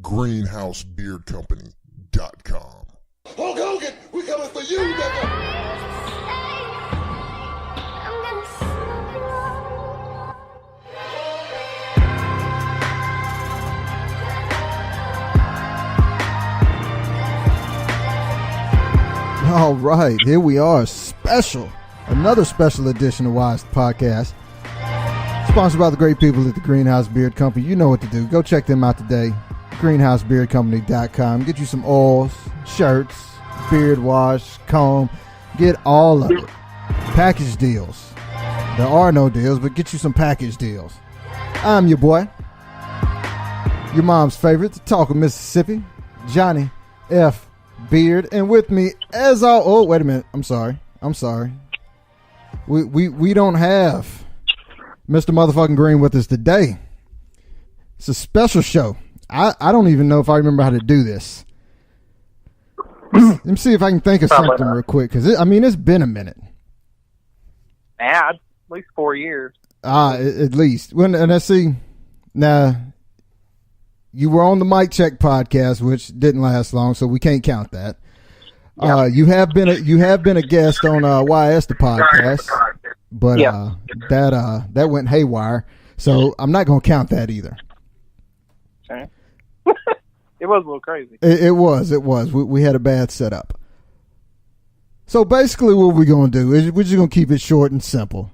greenhousebeardcompany.com. Hulk Hogan, we coming for you, nigga! All right, here we are. Another special edition of Wise Podcast. Sponsored by the great people at the Greenhouse Beard Company. You know what to do. Go check them out today. greenhousebeardcompany.com. Get you some oils, shirts, beard wash, comb. Get all of it. Package deals. There are no deals, but get you some package deals. I'm your boy, your mom's favorite, the talk of Mississippi, Johnny F. Beard, and with me as wait a minute, I'm sorry. We don't have Mr. Motherfucking Green with us today. It's a special show. I don't even know if I remember how to do this. Let me see if I can think of something real quick, because it's been a minute. Yeah, at least 4 years. At least. And let's see. Now, you were on the Mic Check podcast, which didn't last long, so we can't count that. Yeah. You have been a guest on YS the podcast, but that went haywire, so I'm not going to count that either. Okay. It was a little crazy. It was. We had a bad setup. So basically, what we're going to do is we're just going to keep it short and simple.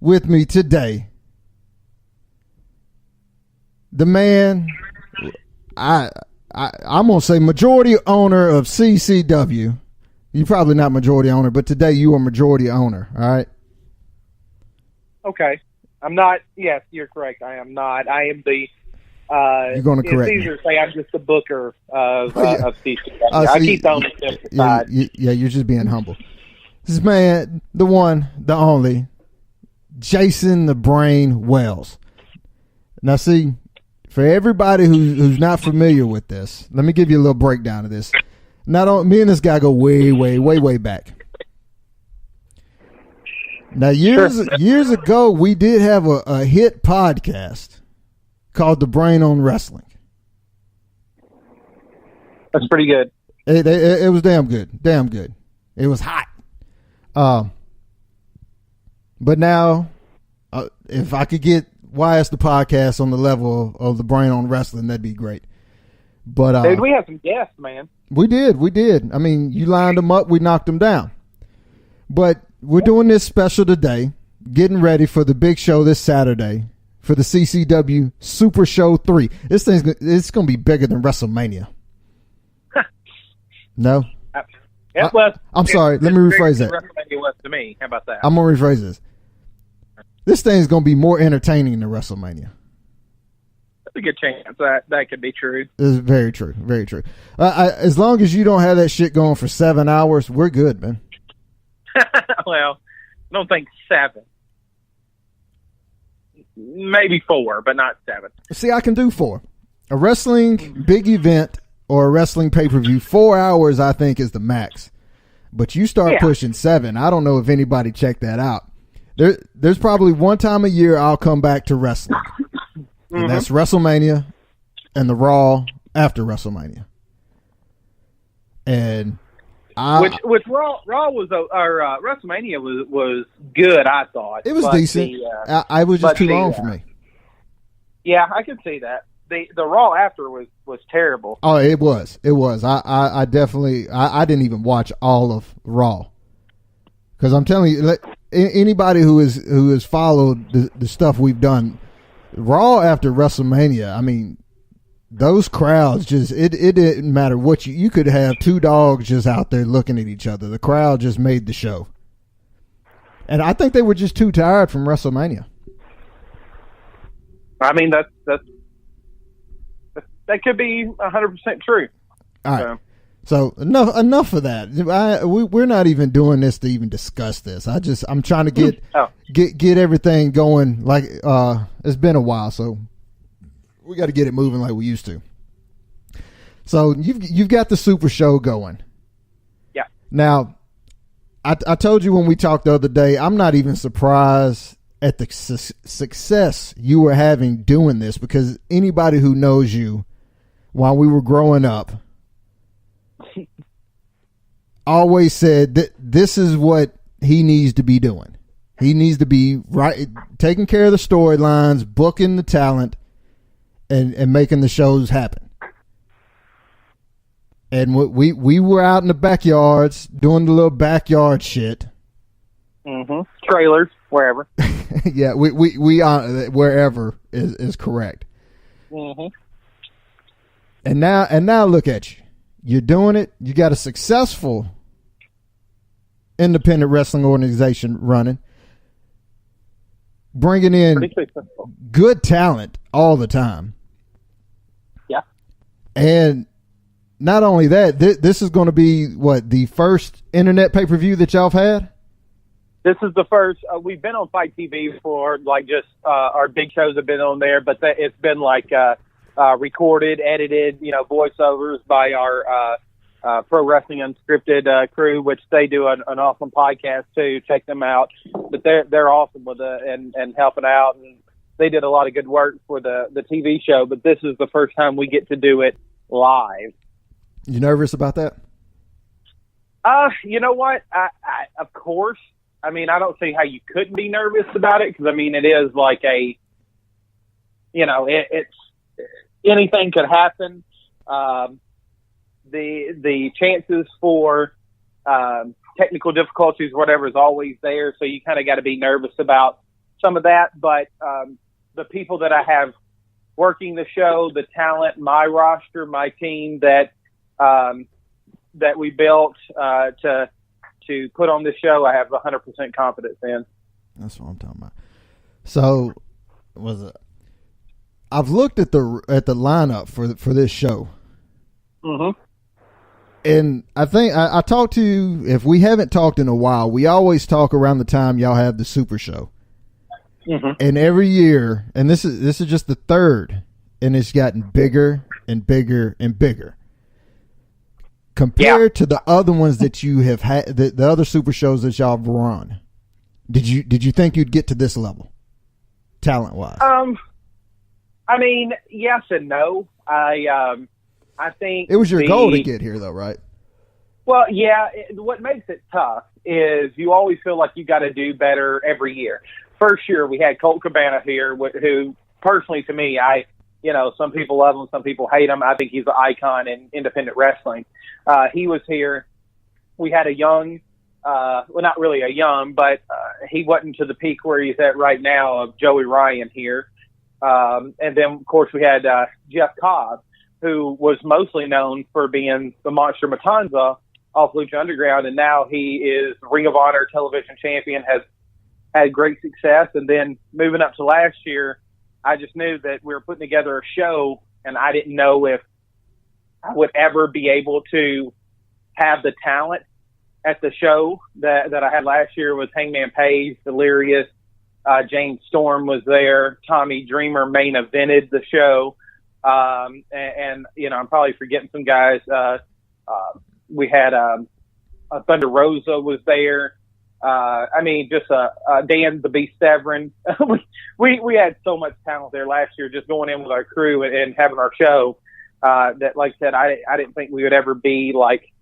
With me today, the man, I'm going to say majority owner of CCW. You're probably not majority owner, but today you are majority owner, all right? Okay. I'm not, yes, you're correct. I am not. I am the, you're going to correct me. It's easier to say I'm just the booker of CCW. I keep the ownership aside. Yeah, you're just being humble. This man, the one, the only, Jason the Brain Wells. Now see, for everybody who's not familiar with this, let me give you a little breakdown of this. Me and this guy go way back. Now, years ago, we did have a hit podcast called The Brain on Wrestling. That's pretty good. It was damn good. It was hot. But now, if I could get YS the podcast on the level of The Brain on Wrestling, that'd be great. But dude, we had some guests, man. We did. I mean, you lined them up, we knocked them down. But we're doing this special today, getting ready for the big show this Saturday for the CCW Supershow 3. It's going to be bigger than WrestleMania. No? I'm sorry. Let me rephrase that. WrestleMania was to me. How about that? I'm going to rephrase this. This thing's going to be more entertaining than WrestleMania. That's a good chance that could be true. It's very true. Very true. As long as you don't have that shit going for 7 hours, we're good, man. Well, I don't think 7. Maybe 4, but not 7. See, I can do 4. A wrestling big event or a wrestling pay-per-view, 4 hours I think is the max. But you start pushing 7. I don't know if anybody checked that out. There's probably one time a year I'll come back to wrestling. And that's WrestleMania and the Raw after WrestleMania. And which Raw was WrestleMania was good, I thought. It was decent. I was just too long for me. Yeah, I can see that. The Raw after was terrible. Oh, it was. I definitely I didn't even watch all of Raw. Because I'm telling you, anybody who has followed the stuff we've done, Raw after WrestleMania, I mean, those crowds just it didn't matter what you could have 2 dogs just out there looking at each other. The crowd just made the show. And I think they were just too tired from WrestleMania. I mean, that could be 100% true. All right. So enough of that. We're not even doing this to even discuss this. I'm trying to get everything going. Like it's been a while, so we got to get it moving like we used to. So you've got the Super Show going. Yeah. Now, I told you when we talked the other day, I'm not even surprised at the success you were having doing this, because anybody who knows you while we were growing up always said that this is what he needs to be doing. He needs to be taking care of the storylines, booking the talent, and making the shows happen. And we were out in the backyards doing the little backyard shit. Mm-hmm. Trailers, wherever. Yeah, we wherever is correct. Mm-hmm. And now look at you. You're doing it. You got a successful independent wrestling organization running, bringing in good talent all the time. Yeah. And not only that, this is going to be the first internet pay-per-view that y'all have had? This is the first. We've been on Fight TV for our big shows have been on there, but it's been recorded, edited, voiceovers by our Pro Wrestling Unscripted crew, which they do an awesome podcast too. Check them out. But they're awesome with it and helping out, and they did a lot of good work for the TV show. But this is the first time we get to do it live. You nervous about that? You know what? I of course. I mean, I don't see how you couldn't be nervous about it, because I mean, it is like it's anything could happen. The chances for technical difficulties, whatever, is always there. So you kind of got to be nervous about some of that. But the people that I have working the show, the talent, my roster, my team that we built to put on this show, I have 100% confidence in. That's what I'm talking about. So, I've looked at the lineup for this show. Mm-hmm. And I think I talked to you, if we haven't talked in a while, we always talk around the time y'all have the Super Show. Mm-hmm. And every year, and this is just the third, and it's gotten bigger and bigger and bigger. Compared to the other ones that you have had, the other Super Shows that y'all have run, did you think you'd get to this level, talent wise? I mean, yes and no. I think it was your goal to get here, though, right? Well, yeah. What makes it tough is you always feel like you got to do better every year. First year we had Colt Cabana here, who personally to me, some people love him, some people hate him. I think he's an icon in independent wrestling. He was here. We had a young, well, not really a young, but he wasn't to the peak where he's at right now, of Joey Ryan here. And then, of course, we had Jeff Cobb, who was mostly known for being the Monster Matanza off Lucha Underground, and now he is Ring of Honor television champion, has had great success. And then moving up to last year, I just knew that we were putting together a show, and I didn't know if I would ever be able to have the talent at the show that I had last year with Hangman Page, Delirious, James Storm was there, Tommy Dreamer main evented the show. And I'm probably forgetting some guys. We had Thunder Rosa was there. Just Dan the Beast Severin. we had so much talent there last year, just going in with our crew and having our show. That, like I said, I didn't think we would ever be like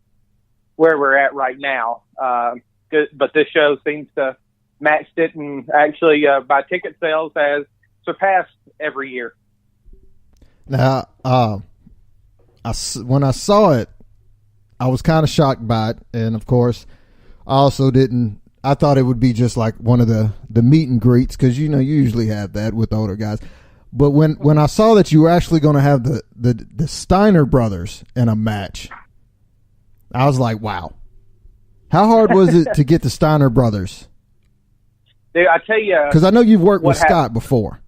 where we're at right now. But this show seems to match it, and actually by ticket sales has surpassed every year. Now, when I saw it, I was kind of shocked by it, and of course, I also didn't. I thought it would be just like one of the meet and greets, because you usually have that with older guys. But when I saw that you were actually going to have the Steiner brothers in a match, I was like, wow. How hard was it to get the Steiner brothers? Dude, I tell you, because I know you've worked with Scott before.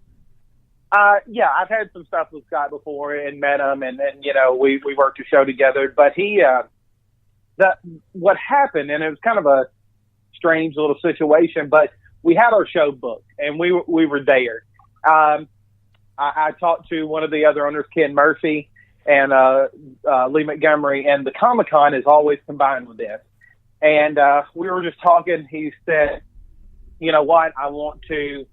Yeah, I've had some stuff with Scott before and met him, and we worked a show together. But what happened, and it was kind of a strange little situation, but we had our show booked and we were there. I talked to one of the other owners, Ken Murphy, and Lee Montgomery, and the Comic-Con is always combined with this. And we were just talking. He said, you know what, I want to,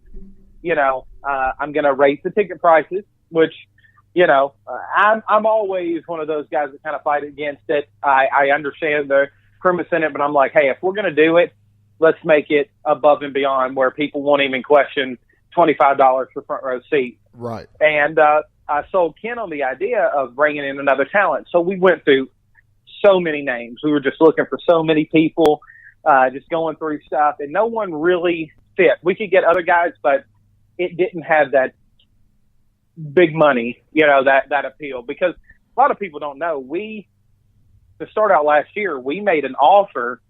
I'm going to raise the ticket prices, which I'm always one of those guys that kind of fight against it. I understand the premise in it, but I'm like, hey, if we're going to do it, let's make it above and beyond where people won't even question $25 for front row seat. Right. And I sold Ken on the idea of bringing in another talent. So we went through so many names. We were just looking for so many people, just going through stuff, and no one really fit. We could get other guys, but it didn't have that big money, that appeal. Because a lot of people don't know, to start out last year, we made an offer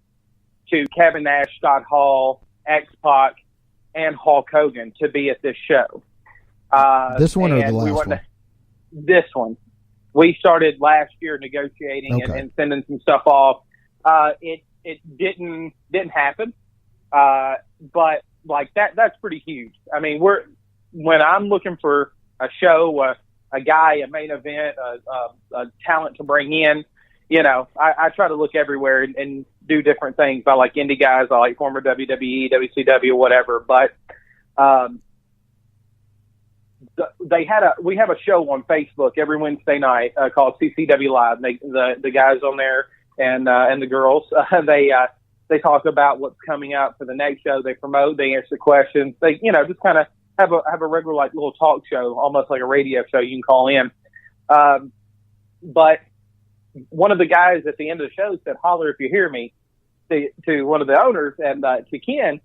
to Kevin Nash, Scott Hall, X-Pac, and Hulk Hogan to be at this show. This one or the last one? This one. We started last year negotiating and sending some stuff off. It didn't happen. But like that's pretty huge. I mean, when I'm looking for a show, a guy, a main event, a talent to bring in, I try to look everywhere and do different things. I like indie guys. I like former WWE, WCW, whatever. But we have a show on Facebook every Wednesday night called CCW Live. The guys on there and the girls, they talk about what's coming out for the next show. They promote, they answer questions. They, just kind of have a regular like little talk show, almost like a radio show you can call in. But one of the guys at the end of the show said, "Holler if you hear me," to one of the owners and to Ken.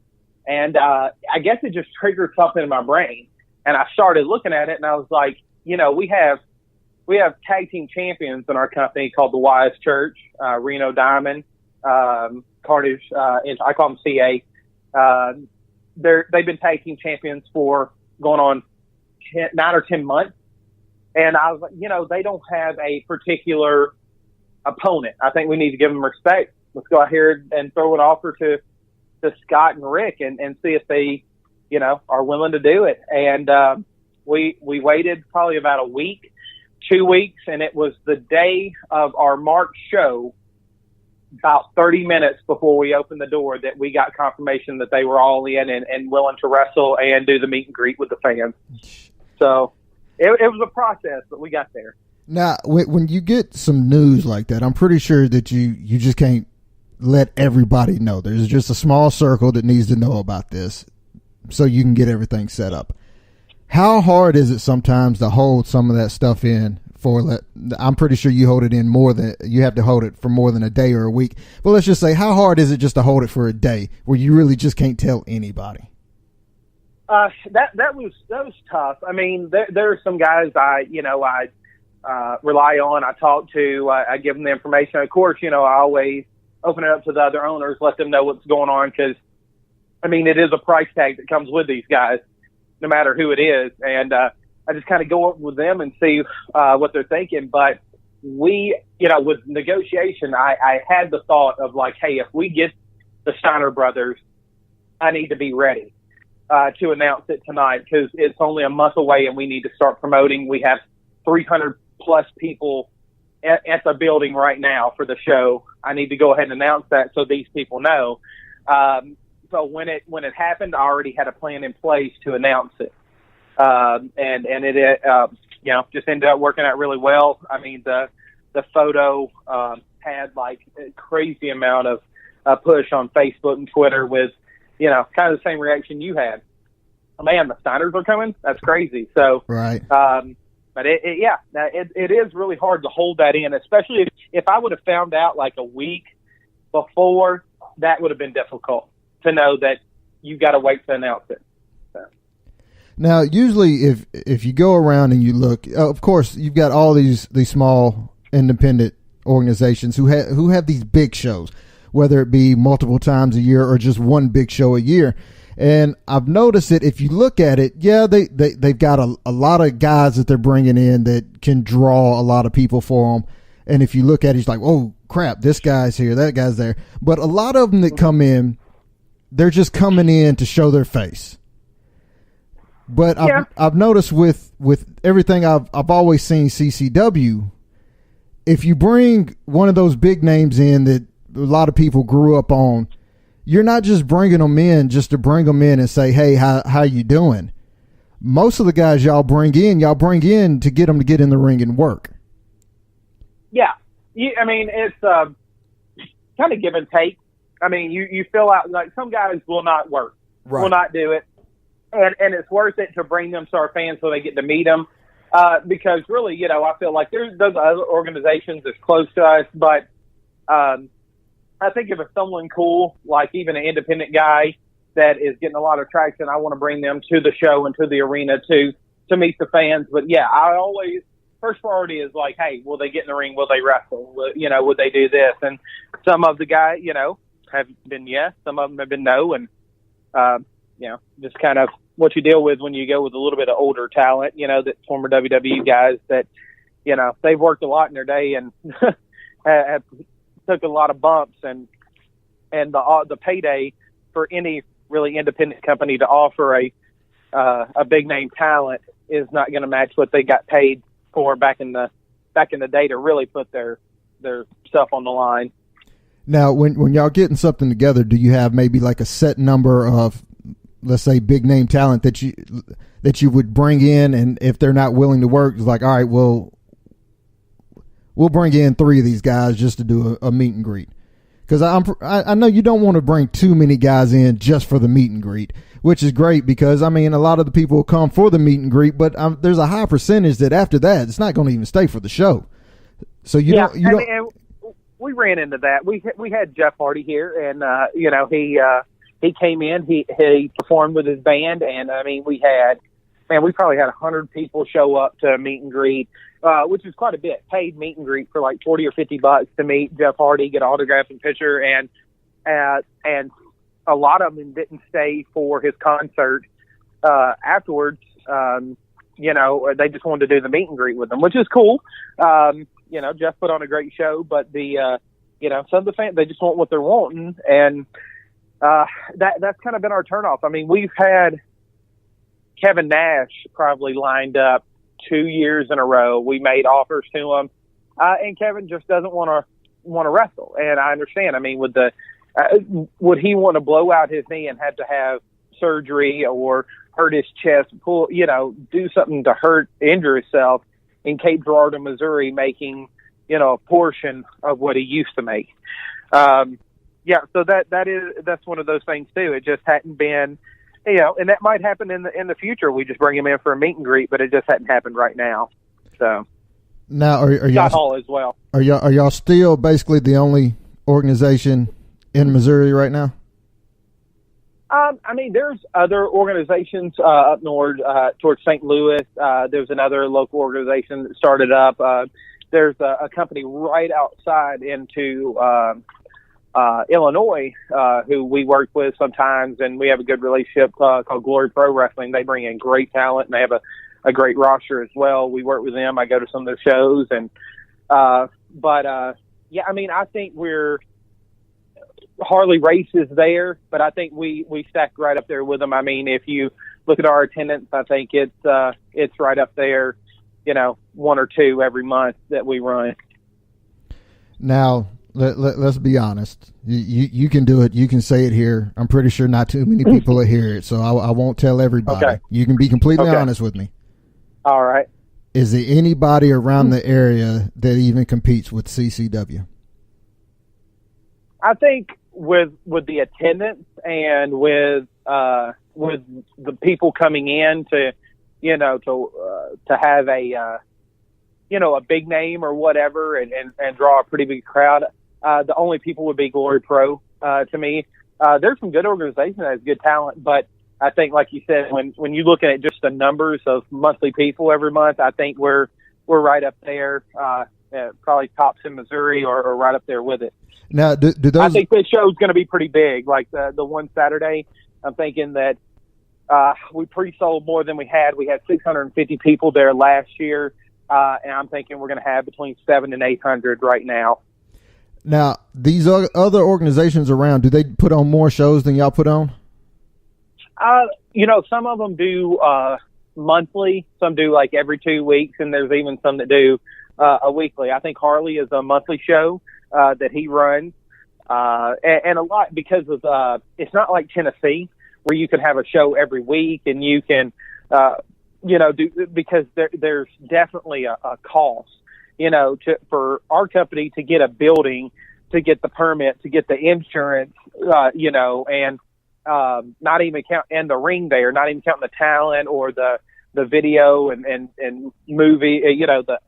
And I guess it just triggered something in my brain. And I started looking at it, and I was like, we have tag team champions in our company called the Wise Church, Reno Diamond, Carnage, and I call them CA. They've been tag team champions for going on 9 or 10 months. And I was like, they don't have a particular opponent. I think we need to give them respect. Let's go out here and throw an offer to Scott and Rick and see if they, are willing to do it. And we waited probably about a week, 2 weeks, and it was the day of our March show, about 30 minutes before we opened the door, that we got confirmation that they were all in and willing to wrestle and do the meet and greet with the fans. So it was a process, but we got there. Now, when you get some news like that, I'm pretty sure that you just can't let everybody know. There's just a small circle that needs to know about this so you can get everything set up. How hard is it sometimes to hold some of that stuff in I'm pretty sure you hold it in you have to hold it for more than a day or a week. But let's just say, how hard is it just to hold it for a day where you really just can't tell anybody? That was tough. I mean, there are some guys I rely on. I talk to. I give them the information. Of course, I always open it up to the other owners, let them know what's going on, because I mean, it is a price tag that comes with these guys, no matter who it is. And I just kind of go up with them and see what they're thinking. But with negotiation, I had the thought of like, hey, if we get the Steiner brothers, I need to be ready to announce it tonight, because it's only a month away and we need to start promoting. We have 300 plus people at the building right now for the show. I need to go ahead and announce that so these people know. So when it happened, I already had a plan in place to announce it. And it just ended up working out really well. I mean, the photo had like a crazy amount of push on Facebook and Twitter with, kind of the same reaction you had. Oh, man, the Steiners are coming? That's crazy. So, right. But it is really hard to hold that in, especially if I would have found out like a week before. That would have been difficult to know that you got to wait to announce it. So. Now, usually if you go around and you look, of course, you've got all these small independent organizations who have these big shows, whether it be multiple times a year or just one big show a year. And I've noticed that if you look at it, they've got a lot of guys that they're bringing in that can draw a lot of people for them. And if you look at it, it's like, oh, crap, this guy's here, that guy's there. But a lot of them that come in, they're just coming in to show their face. But I've noticed with everything I've always seen CCW, if you bring one of those big names in that a lot of people grew up on, you're not just bringing them in just to bring them in and say, hey, how you doing? most of the guys y'all bring in to get them to get in the ring and work. Yeah. I mean, it's kind of give and take. I mean, you fill out, like, some guys will not work, will not do it. And it's worth it to bring them to our fans so they get to meet them. Because really, you know, I feel like there's those other organizations that's close to us, but I think if it's someone cool, like even an independent guy that is getting a lot of traction, I want to bring them to the show and to the arena to meet the fans. But yeah, I always, first priority is like, hey, will they get in the ring? Will they wrestle? You know, would they do this? And some of the guys, you know, have been yes, some of them have been no, and you know, just kind of what you deal with when you go with a little bit of older talent, you know, that former WWE guys that, you know, they've worked a lot in their day and have took a lot of bumps, and the payday for any really independent company to offer a big name talent is not going to match what they got paid for back in the day to really put their stuff on the line. Now, when y'all getting something together, do you have maybe like a set number of, let's say, big name talent that you would bring in, and if they're not willing to work, it's like, all right, well, we'll bring in 3 of these guys just to do a meet and greet? Because I know you don't want to bring too many guys in just for the meet and greet, which is great because, I mean, a lot of the people will come for the meet and greet, but there's a high percentage that after that, it's not going to even stay for the show. So you don't. And we ran into that. We had Jeff Hardy here, and you know, he came in, he performed with his band, and I mean, we probably had 100 people show up to meet and greet, which is quite a bit. Paid meet and greet for like $40 or $50 to meet Jeff Hardy, get an autograph and picture, and a lot of them didn't stay for his concert afterwards. You know, they just wanted to do the meet and greet with him, which is cool. You know, Jeff put on a great show, but you know, some of the fans, they just want what they're wanting, and that's kind of been our turnoff. I mean, we've had Kevin Nash probably lined up 2 years in a row. We made offers to him, and Kevin just doesn't want to wrestle. And I understand. I mean, would he want to blow out his knee and have to have surgery or hurt his chest, do something to injure himself in Cape Girardeau, Missouri, making, you know, a portion of what he used to make? Yeah, so that's one of those things too. It just hadn't been, you know, and that might happen in the future. We just bring him in for a meet and greet, but it just hadn't happened right now. So now, are y'all Scott Hall as well? Are y'all still basically the only organization in Missouri right now? I mean, there's other organizations up north towards St. Louis. There's another local organization that started up. There's a company right outside into Illinois who we work with sometimes, and we have a good relationship called Glory Pro Wrestling. They bring in great talent, and they have a great roster as well. We work with them. I go to some of their shows, and yeah, I mean, I think we're Harley Race is there, but I think we stack right up there with them. I mean, if you look at our attendance, I think it's right up there, you know, 1 or 2 every month that we run. Now, let's be honest. You can do it. You can say it here. I'm pretty sure not too many people will hear it, so I won't tell everybody. Okay. You can be completely honest with me. All right. Is there anybody around the area that even competes with CCW? I think with the attendance and with the people coming in to have a big name or whatever and draw a pretty big crowd, the only people would be Glory Pro to me. There's some good organizations that has good talent, but I think, like you said, when you look at just the numbers of monthly people every month, I think we're right up there, probably tops in Missouri or right up there with it. Now, do those? I think this show's going to be pretty big. Like the one Saturday, I'm thinking that we pre-sold more than we had. We had 650 people there last year, and I'm thinking we're going to have between 700 and 800 right now. Now, these other organizations around, do they put on more shows than y'all put on? Some of them do monthly. Some do like every 2 weeks, and there's even some that do a weekly. I think Harley is a monthly show that he runs, and a lot because of it's not like Tennessee where you can have a show every week and you can because there's definitely a cost, for our company to get a building, to get the permit, to get the insurance, and not even count, and the ring there, not even counting the talent or the video and movie,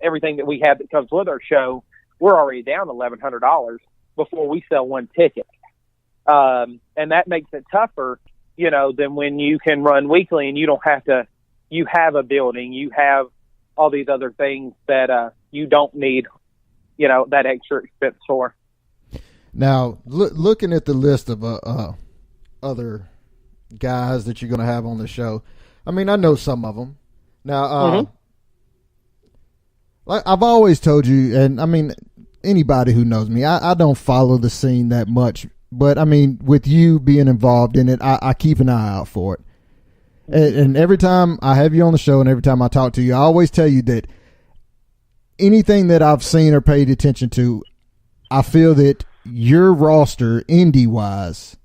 everything that we have that comes with our show. We're already down $1,100 before we sell one ticket. And that makes it tougher, than when you can run weekly and you don't have to, you have a building, you have all these other things that you don't need, that extra expense for. Now, looking at the list of other guys that you're going to have on the show, I mean, I know some of them. Now, like I've always told you, and I mean, anybody who knows me, I don't follow the scene that much. But, I mean, with you being involved in it, I keep an eye out for it. And every time I have you on the show and every time I talk to you, I always tell you that anything that I've seen or paid attention to, I feel that your roster, indie-wise,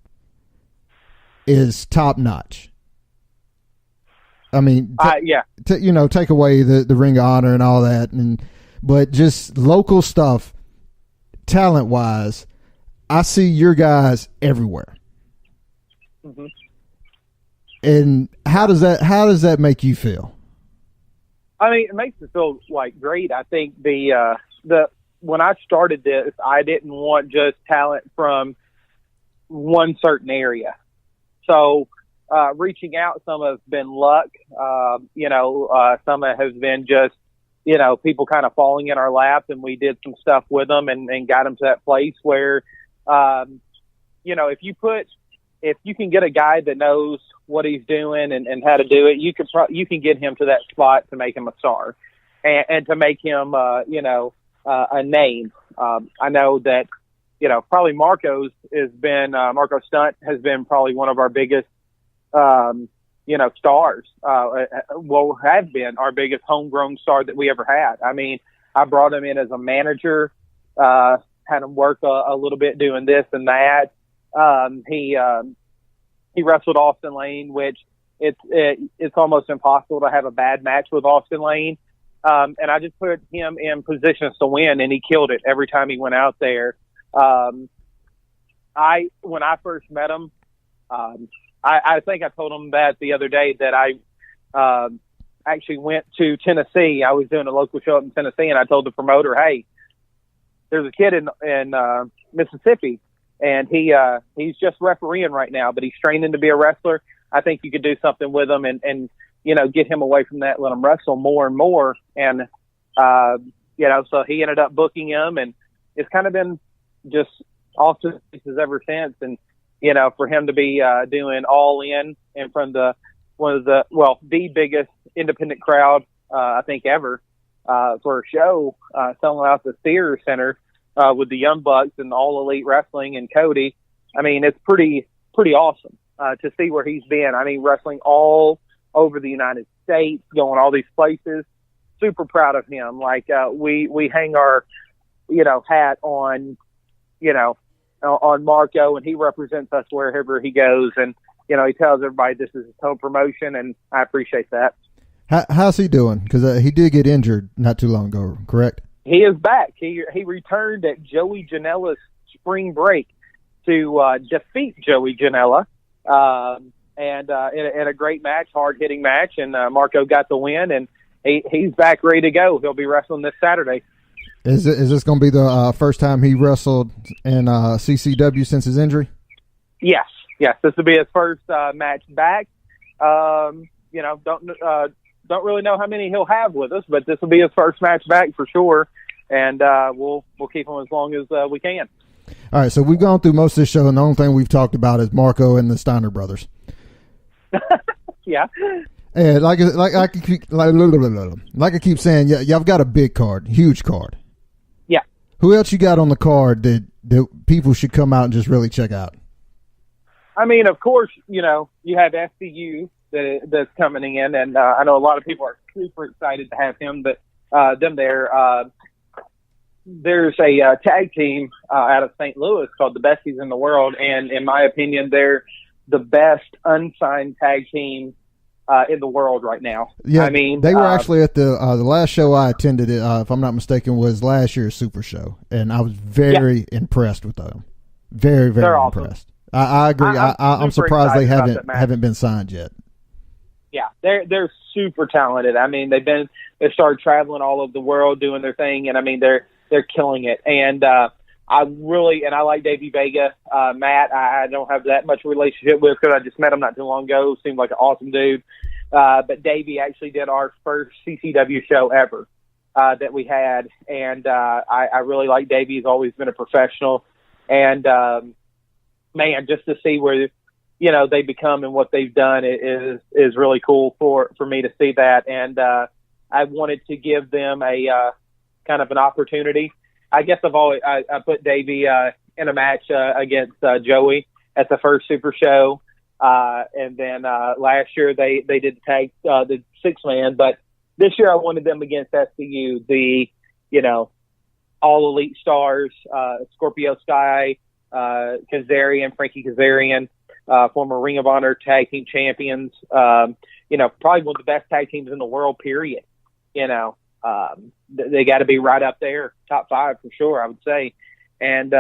is top-notch. I mean, take away the Ring of Honor and all that, but just local stuff, talent-wise, I see your guys everywhere. Mm-hmm. And how does that make you feel? I mean, it makes me feel like great. I think the when I started this, I didn't want just talent from one certain area. So reaching out, some have been luck. Some has been just people kind of falling in our lap, and we did some stuff with them and got them to that place where. If you can get a guy that knows what he's doing and how to do it, you can get him to that spot to make him a star and to make him, a name. I know that, probably Marco Stunt has been probably one of our biggest, stars, have been our biggest homegrown star that we ever had. I mean, I brought him in as a manager, had him work a little bit doing this and that. He wrestled Austin Lane, which it's almost impossible to have a bad match with Austin Lane. And I just put him in positions to win, and he killed it every time he went out there. When I first met him, I think I told him that the other day that I actually went to Tennessee. I was doing a local show up in Tennessee, and I told the promoter, hey, there's a kid in Mississippi, and he's just refereeing right now, but he's training to be a wrestler. I think you could do something with him and get him away from that, let him wrestle more and more. And, so he ended up booking him, and it's kind of been just awesome ever since. And, for him to be doing All In front of the biggest independent crowd, I think ever, for a show, selling out the Theater Center with the Young Bucks and All Elite Wrestling and Cody. I mean, it's pretty awesome to see where he's been. I mean, wrestling all over the United States, going all these places. Super proud of him. Like we hang our hat on on Marco, and he represents us wherever he goes. And he tells everybody this is his home promotion, and I appreciate that. How's he doing? Because he did get injured not too long ago, correct? He is back. He returned at Joey Janela's spring break to defeat Joey Janela, and in a great match, hard-hitting match, and Marco got the win, and he's back ready to go. He'll be wrestling this Saturday. Is this going to be the first time he wrestled in CCW since his injury? Yes. This will be his first match back. Don't really know how many he'll have with us, but this will be his first match back for sure, and we'll keep him as long as we can. All right, so we've gone through most of this show, and the only thing we've talked about is Marco and the Steiner brothers. Yeah. And like I keep saying, y'all got a big card, huge card. Yeah. Who else you got on the card that people should come out and just really check out? I mean, of course, you have SCU that's coming in, and I know a lot of people are super excited to have them there. There's a tag team out of St. Louis called the Besties in the World, and in my opinion, they're the best unsigned tag team in the world right now. Yeah, I mean, they were actually at the last show I attended. If I'm not mistaken, was last year's Supershow, and I was very impressed with them. Very, very they're impressed. Awesome. I agree. I'm surprised they haven't been signed yet. Yeah, they're super talented. I mean, they started traveling all over the world doing their thing, and I mean they're killing it. And I like Davey Vega. Matt, I don't have that much relationship with because I just met him not too long ago. Seemed like an awesome dude. But Davey actually did our first CCW show ever that we had, and I really like Davey. He's always been a professional, and man, just to see where they become and what they've done is really cool for me to see that. And I wanted to give them a kind of an opportunity. I guess I put Davey in a match against Joey at the first Super Show. And then last year they did the 6-man, but this year I wanted them against SCU, the all elite stars, Scorpio Sky, Kazarian, Frankie Kazarian, former Ring of Honor tag team champions, probably one of the best tag teams in the world, period. They got to be right up there, top 5 for sure, I would say. And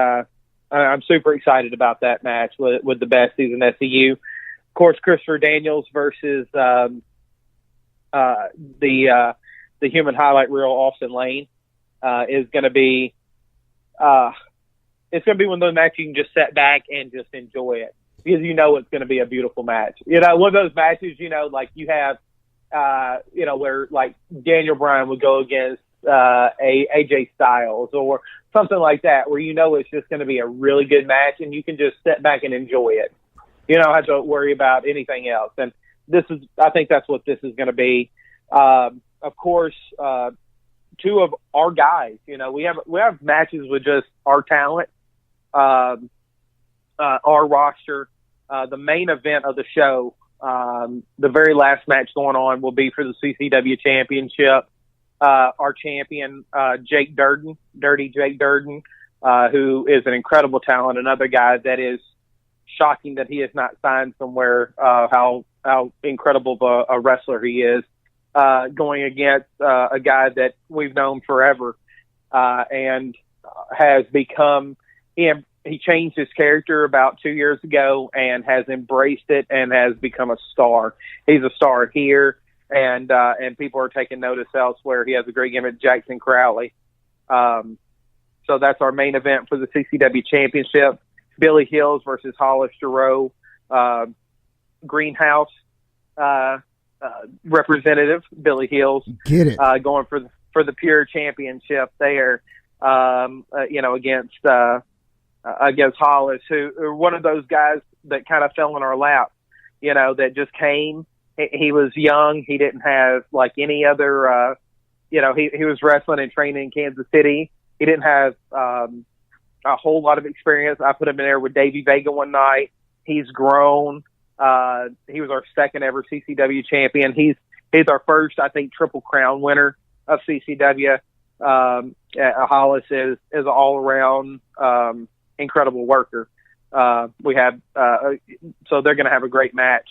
I'm super excited about that match with the Besties and SCU. Of course, Christopher Daniels versus the human highlight reel, Austin Lane, is going to be it's going to be one of those matches you can just sit back and just enjoy it because it's going to be a beautiful match. One of those matches, like you have, where like Daniel Bryan would go against AJ Styles or something like that, where it's just going to be a really good match and you can just sit back and enjoy it. You don't have to worry about anything else. And I think that's what this is going to be. Of course, 2 of our guys, we have matches with just our talent, our roster. The main event of the show, the very last match going on will be for the CCW Championship. Our champion, Jake Durden, Dirty Jake Durden, who is an incredible talent, another guy that is shocking that he is not signed somewhere, how incredible of a wrestler he is, going against a guy that we've known forever and has become he changed his character about 2 years ago and has embraced it and has become a star. He's a star here, and people are taking notice elsewhere. He has a great gimmick, Jackson Crowley. So that's our main event for the CCW Championship. Billy Hills versus Hollis Giroux, Greenhouse representative Billy Hills. Get it. Going for the pure championship there, against Hollis, who are one of those guys that kind of fell in our lap, that just came. He was young. He didn't have like any other, he was wrestling and training in Kansas City. He didn't have a whole lot of experience. I put him in there with Davey Vega one night. He's grown. He was our second ever CCW champion. He's our first, I think, Triple Crown winner of CCW. Hollis is an all around incredible worker. We have so they're going to have a great match.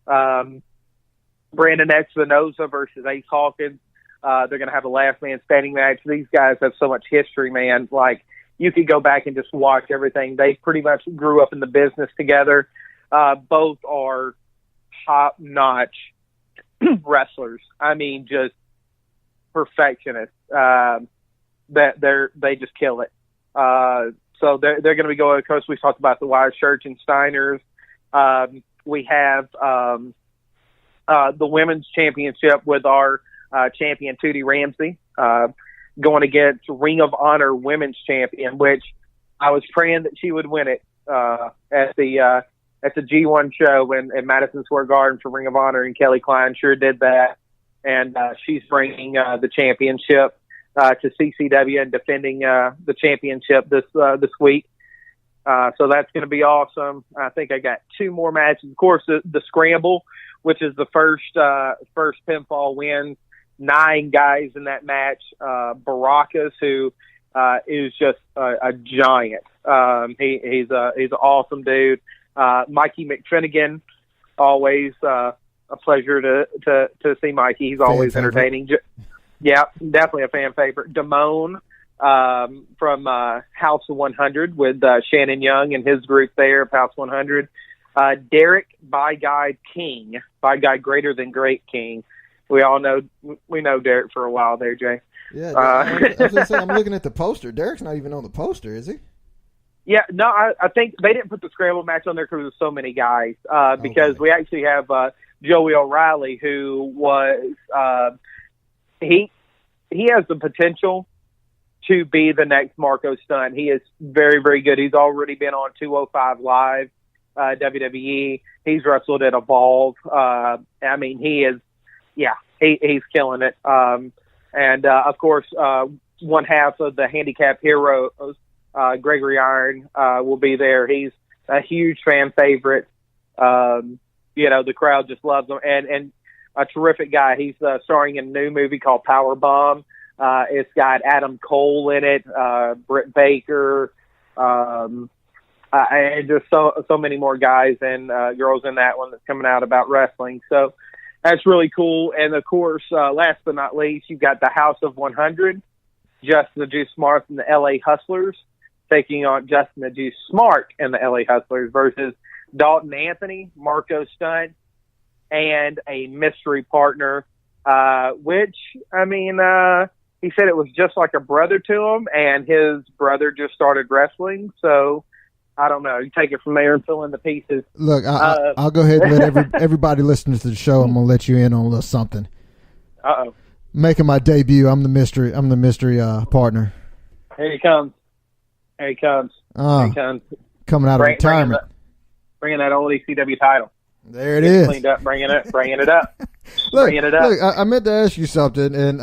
Brandon Espinoza versus Ace Hawkins. They're going to have a last man standing match. These guys have so much history, man. Like, you could go back and just watch everything. They pretty much grew up in the business together. Both are top-notch wrestlers. I mean, just perfectionists. They just kill it. So they're going to be going. Of course, we talked about the Wise Church and Steiners. We have the women's championship with our champion Tootie Ramsey going against Ring of Honor women's champion, which I was praying that she would win it at the G1 show in Madison Square Garden for Ring of Honor, and Kelly Klein sure did that. And she's bringing the championship to CCW and defending the championship this week. So that's going to be awesome. I think I got 2 more matches. Of course, the Scramble, which is the first pinfall win. 9 guys in that match. Baracus, who is just a giant. He's an awesome dude. Mikey McFinnigan, always a pleasure to see Mikey. He's always entertaining. Yeah, definitely a fan favorite. Damone from House of 100 with Shannon Young and his group there of House 100. Derek By Guy King, By Guy Greater Than Great King. We know Derek for a while there, Jay. Yeah, I was going to say, I'm looking at the poster. Derek's not even on the poster, is he? Yeah, no, I think they didn't put the scramble match on there because there's so many guys. Because we actually have Joey O'Reilly, who was he has the potential to be the next Marco Stunt. He is very, very good. He's already been on 205 Live, WWE. He's wrestled at Evolve. I mean, he is, he's killing it. And of course, one half of the Handicap Heroes, Gregory Iron, will be there. He's a huge fan favorite. The crowd just loves him, and a terrific guy. He's starring in a new movie called Power Bomb. It's got Adam Cole in it, Britt Baker, and just so many more guys and girls in that one that's coming out about wrestling. So that's really cool. And of course, last but not least, you've got the House of 100, Justin the Juice Smart and the LA Hustlers, taking on Justin the Juice Smart and the LA Hustlers versus Dalton Anthony, Marco Stunt, and a mystery partner, which, I mean, he said it was just like a brother to him, and his brother just started wrestling. So I don't know. You take it from there and fill in the pieces. Look, I'll go ahead and let everybody listening to the show. I'm gonna let you in on a little something. Making my debut, I'm the mystery partner. Here he comes. Here he comes. Coming out of retirement, bringing that old ECW title. There it is. Cleaned up, bringing it up. Look, I meant to ask you something, and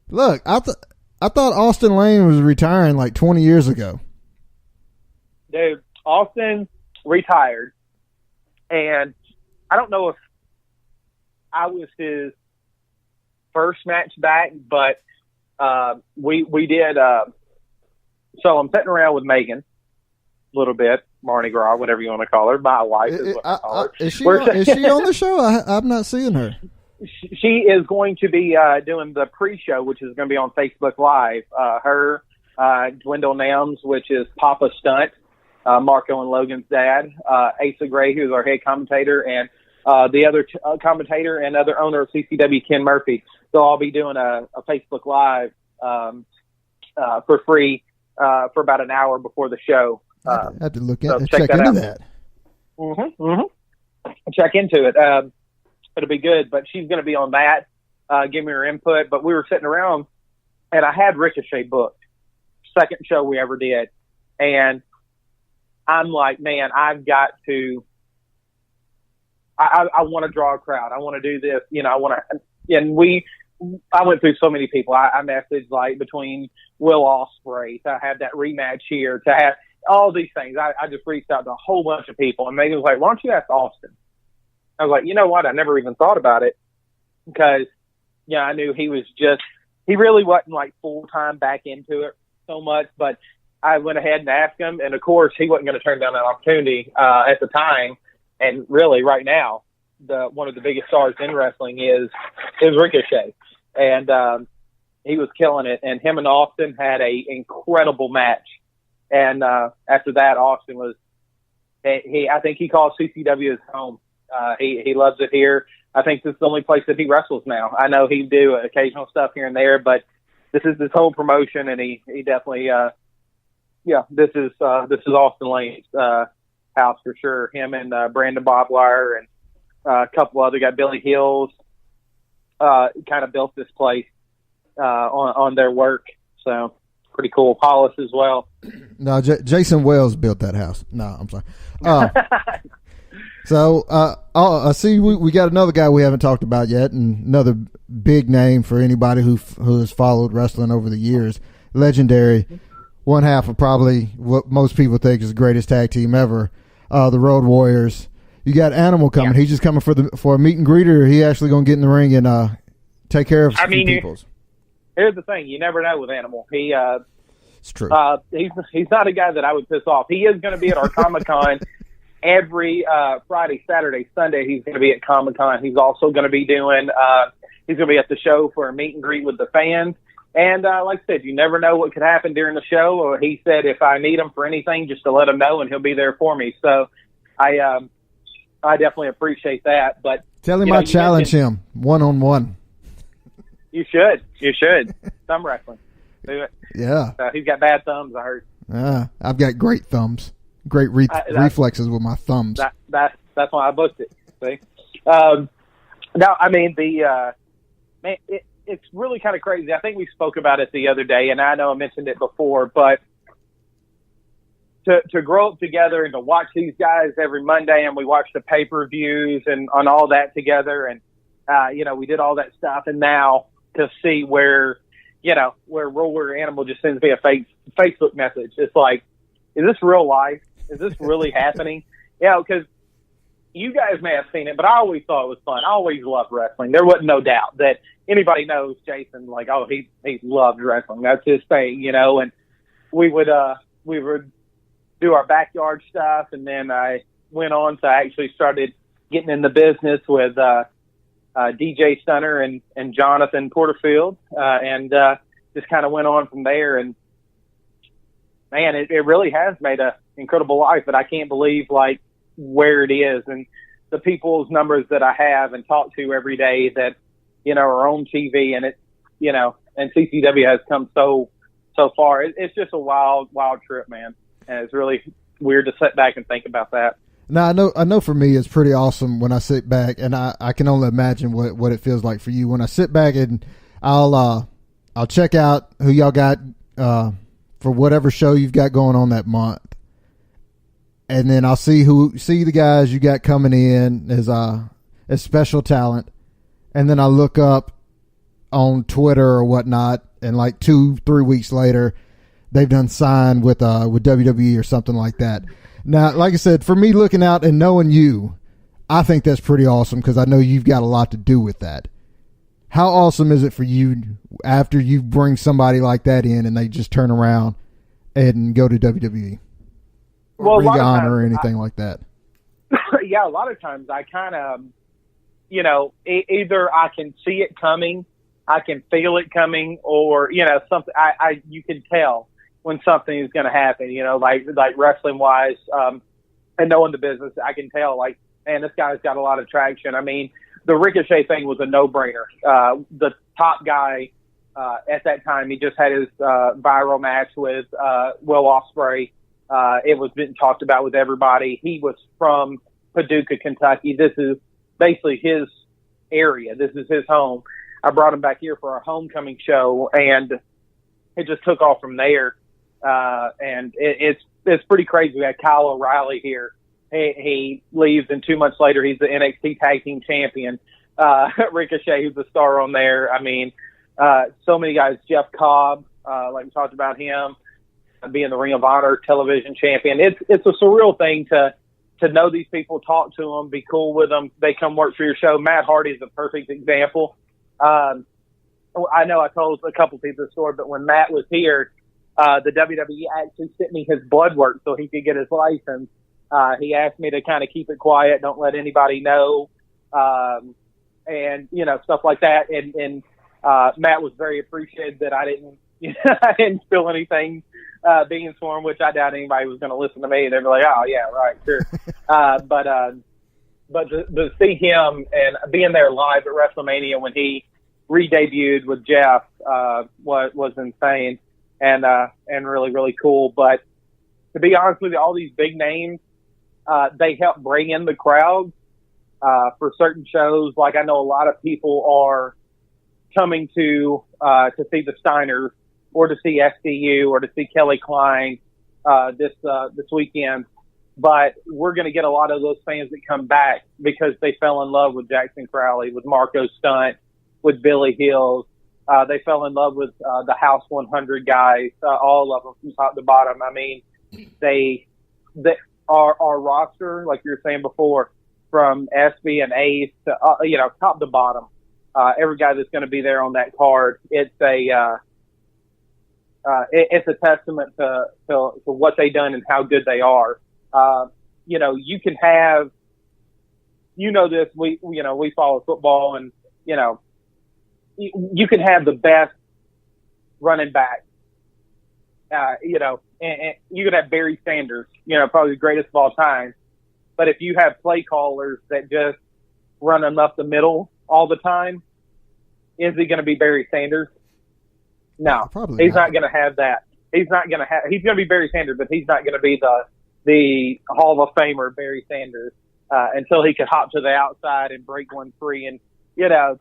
look, I thought Austin Lane was retiring like 20 years ago. Dude, Austin retired, and I don't know if I was his first match back, but we did. So I'm sitting around with Megan a little bit, Mardi Gras, whatever you want to call her. My wife is what I call her. Is she on the show? I'm not seeing her. She is going to be doing the pre-show, which is going to be on Facebook Live. Her, Dwindle Nams, which is Papa Stunt, Marco and Logan's dad, Asa Gray, who's our head commentator, and the other commentator and other owner of CCW, Ken Murphy. So I'll be doing a Facebook Live for free for about an hour before the show. I have to look at check into that. Check into it. It'll be good, but she's going to be on that. Give me her input. But we were sitting around, and I had Ricochet booked, second show we ever did, and I'm like, man, I've got to. I want to draw a crowd. I want to do this. I want to. And I went through so many people. I messaged like between Will Ospreay to have that rematch here, to have all these things. I just reached out to a whole bunch of people, and Megan was like, why don't you ask Austin? I was like, you know what? I never even thought about it because, I knew he really wasn't like full-time back into it so much, but I went ahead and asked him, and of course he wasn't going to turn down that opportunity at the time. And really right now, one of the biggest stars in wrestling is Ricochet. And he was killing it. And him and Austin had a incredible match. And after that, Austin was, I think he calls CCW his home. He loves it here. I think this is the only place that he wrestles now. I know he do occasional stuff here and there, but this is his home promotion, and he definitely, this is Austin Lane's house for sure. Him and Brandon Bobwire and a couple other guys, Billy Hills, kind of built this place on their work. So pretty cool. Hollis as well. No, Jason Wells built that house. No, I'm sorry. So I see we got another guy we haven't talked about yet, and another big name for anybody who has followed wrestling over the years. Legendary, one half of probably what most people think is the greatest tag team ever, the Road Warriors. You got Animal coming. He's just coming for a meet and greet, or he actually going to get in the ring and take care of some people. Here's the thing: you never know with Animal. It's true. He's not a guy that I would piss off. He is going to be at our Comic-Con. every Friday, Saturday, Sunday, he's going to be at Comic-Con. He's also going to be doing he's going to be at the show for a meet and greet with the fans. And like I said, you never know what could happen during the show. Or he said if I need him for anything, just to let him know, and he'll be there for me. So I definitely appreciate that. But tell him I challenge him one-on-one. You should. Thumb wrestling. Do it. Yeah. He's got bad thumbs, I heard. I've got great thumbs. Great reflexes with my thumbs. That's why I booked it. See? Now, I mean, man, it's really kind of crazy. I think we spoke about it the other day, and I know I mentioned it before, but to grow up together and to watch these guys every Monday, and we watch the pay-per-views and on all that together, and we did all that stuff, and now to see where Roll Warrior Animal just sends me a Facebook message. It's like, is this real life? Is this really happening? Because you guys may have seen it, but I always thought it was fun. I always loved wrestling. There wasn't no doubt that anybody knows Jason, like, oh, he loved wrestling. That's his thing, and we would do our backyard stuff, and then I went on to actually started getting in the business with DJ Stunner and Jonathan Porterfield, and just kind of went on from there. And man, it really has made an incredible life, but I can't believe like where it is and the people's numbers that I have and talk to every day that, are on TV, and and CCW has come so far. It's just a wild trip, man. And it's really weird to sit back and think about that. Now, I know for me it's pretty awesome when I sit back, and I can only imagine what it feels like for you. When I sit back and I'll check out who y'all got for whatever show you've got going on that month. And then I'll see the guys you got coming in as special talent. And then I look up on Twitter or whatnot, and like 2-3 weeks later, they've done signed with WWE or something like that. Now, like I said, for me looking out and knowing you, I think that's pretty awesome because I know you've got a lot to do with that. How awesome is it for you after you bring somebody like that in and they just turn around and go to WWE? Or Ring of Honor or anything like that? Yeah, a lot of times I kind of, either I can see it coming, I can feel it coming, or, something you can tell when something is going to happen, like wrestling wise, and knowing the business, I can tell like, man, this guy's got a lot of traction. I mean, the Ricochet thing was a no-brainer. The top guy at that time, he just had his viral match with Will Ospreay. It was being talked about with everybody. He was from Paducah, Kentucky. This is basically his area. This is his home. I brought him back here for our homecoming show, and it just took off from there. And it's pretty crazy. We had Kyle O'Reilly here. He leaves, and 2 months later, he's the NXT Tag Team Champion. Ricochet, who's the star on there. I mean, so many guys. Jeff Cobb, like we talked about him, being the Ring of Honor television champion. It's a surreal thing to know these people, talk to them, be cool with them. They come work for your show. Matt Hardy is a perfect example. I know I told a couple people the story, but when Matt was here, the WWE actually sent me his blood work so he could get his license. He asked me to kind of keep it quiet, don't let anybody know, and stuff like that. And Matt was very appreciative that I didn't spill anything beans for him, which I doubt anybody was going to listen to me. They'd be like, "Oh yeah, right, sure." But to see him and being there live at WrestleMania when he re-debuted with Jeff was insane and really, really cool. But to be honest with you, all these big names, they help bring in the crowd for certain shows. Like I know a lot of people are coming to see the Steiners or to see SDU or to see Kelly Klein this weekend. But we're going to get a lot of those fans that come back because they fell in love with Jackson Crowley, with Marco Stunt, with Billy Hills. They fell in love with the House 100 guys, all of them from top to bottom. I mean, our roster, like you were saying before, from SB and Ace to top to bottom, every guy that's going to be there on that card, it's a testament to what they've done and how good they are. you can have, this, we follow football, and, you can have the best running back, and you could have Barry Sanders, probably the greatest of all time. But if you have play callers that just run him up the middle all the time, is he going to be Barry Sanders? No, Probably he's not going to have that. He's going to be Barry Sanders, but he's not going to be the Hall of Famer Barry Sanders until he can hop to the outside and break one free and,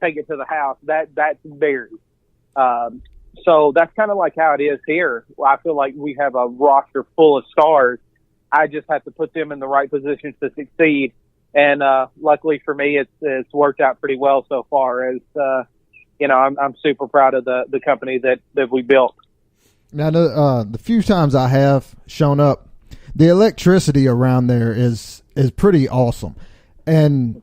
take it to the house. That's Barry. So that's kind of like how it is here. I feel like we have a roster full of stars. I just have to put them in the right positions to succeed. And luckily for me, it's worked out pretty well so far. As I'm super proud of the company that we built. Now, the few times I have shown up, the electricity around there is pretty awesome. And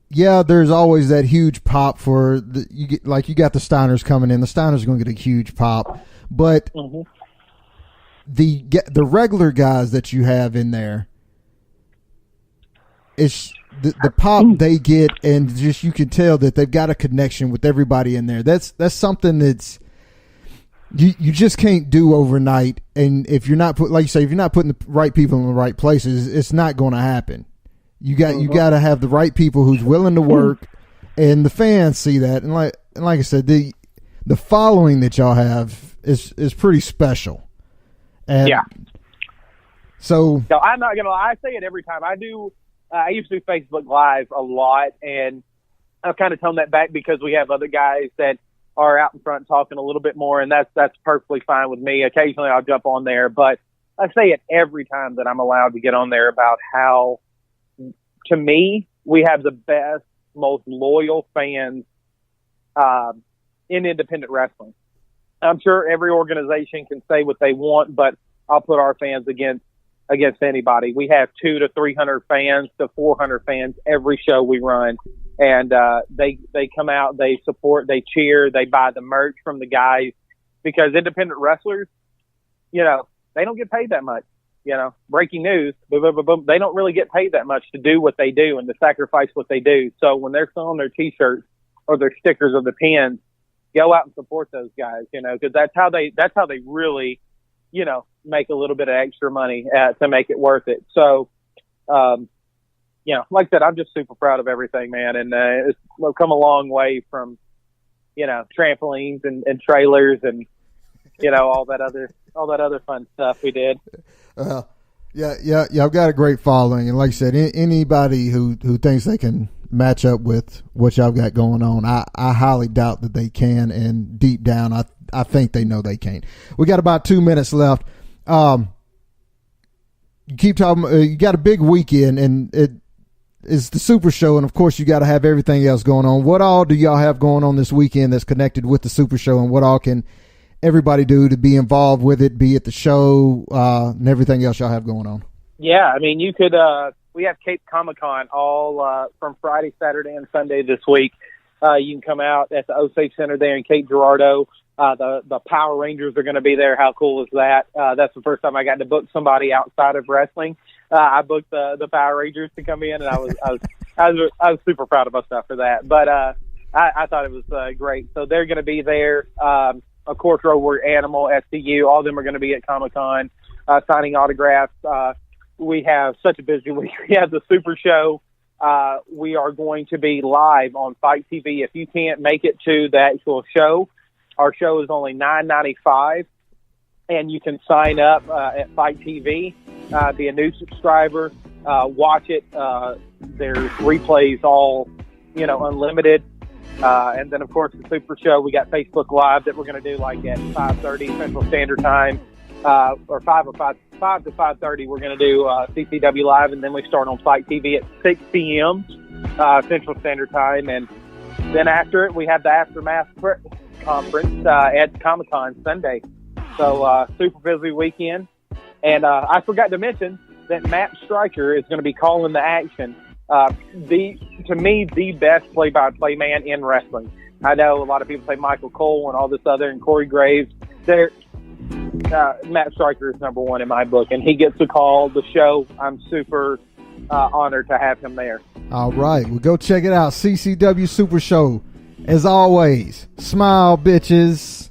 yeah, there's always that huge pop for you got the Steiners coming in. The Steiners are going to get a huge pop, but the regular guys that you have in there, it's the pop they get, and just you can tell that they've got a connection with everybody in there. That's something that's you just can't do overnight. And if you're not if you're not putting the right people in the right places, it's not going to happen. You got to have the right people who's willing to work, and the fans see that. And like I said, the following that y'all have is pretty special. And yeah. So no, I'm not gonna lie. I say it every time I do. I used to do Facebook Live a lot, and I've kind of toned that back because we have other guys that are out in front talking a little bit more, and that's perfectly fine with me. Occasionally I'll jump on there, but I say it every time that I'm allowed to get on there about how, to me, we have the best, most loyal fans in independent wrestling. I'm sure every organization can say what they want, but I'll put our fans against anybody. We have 200 to 300 fans to 400 fans every show we run, and they come out, they support, they cheer, they buy the merch from the guys, because independent wrestlers, they don't get paid that much. Breaking news, boom, boom, boom, boom. They don't really get paid that much to do what they do and to sacrifice what they do. So when they're selling their T-shirts or their stickers or the pins, go out and support those guys, because that's how they really, make a little bit of extra money to make it worth it. So, like I said, I'm just super proud of everything, man. And it's come a long way from, trampolines and trailers and, all that other fun stuff we did. Yeah. I've got a great following, and like I said, anybody who thinks they can match up with what y'all got going on, I highly doubt that they can, and deep down, I think they know they can't. We got about 2 minutes left. You keep talking. You got a big weekend, and it is the Super Show, and of course, you got to have everything else going on. What all do y'all have going on this weekend that's connected with the Super Show, and what all can everybody do to be involved with it, be at the show, and everything else y'all have going on? Yeah, I mean, you could, we have Cape Comic-Con all from Friday, Saturday, and Sunday this week. You can come out at the Osage Center there in Cape Girardeau. The Power Rangers are going to be there. How cool is that? That's the first time I got to book somebody outside of wrestling. I booked the Power Rangers to come in, and I was super proud of myself for that. But I thought it was great. So they're going to be there. Of course, Road Warrior Animal, SCU, all of them are going to be at Comic-Con signing autographs. We have such a busy week. We have the Super Show. We are going to be live on Fight TV. If you can't make it to the actual show, our show is only $9.95, and you can sign up at Fight TV, be a new subscriber, watch it. There's replays all, unlimited. And then, of course, the Super Show, we got Facebook Live that we're going to do like at 5:30 Central Standard Time, or 5 to 5:30. We're going to do CCW Live, and then we start on Fight TV at 6 p.m. Central Standard Time. And then after it, we have the Aftermath Conference at Comic-Con Sunday. So super busy weekend. And I forgot to mention that Matt Stryker is going to be calling the action. To me, the best play-by-play man in wrestling. I know a lot of people say Michael Cole and all this other, and Corey Graves. Matt Stryker is number one in my book, and he gets to call the show. I'm super honored to have him there. All right. Well, go check it out. CCW Super Show. As always, smile, bitches.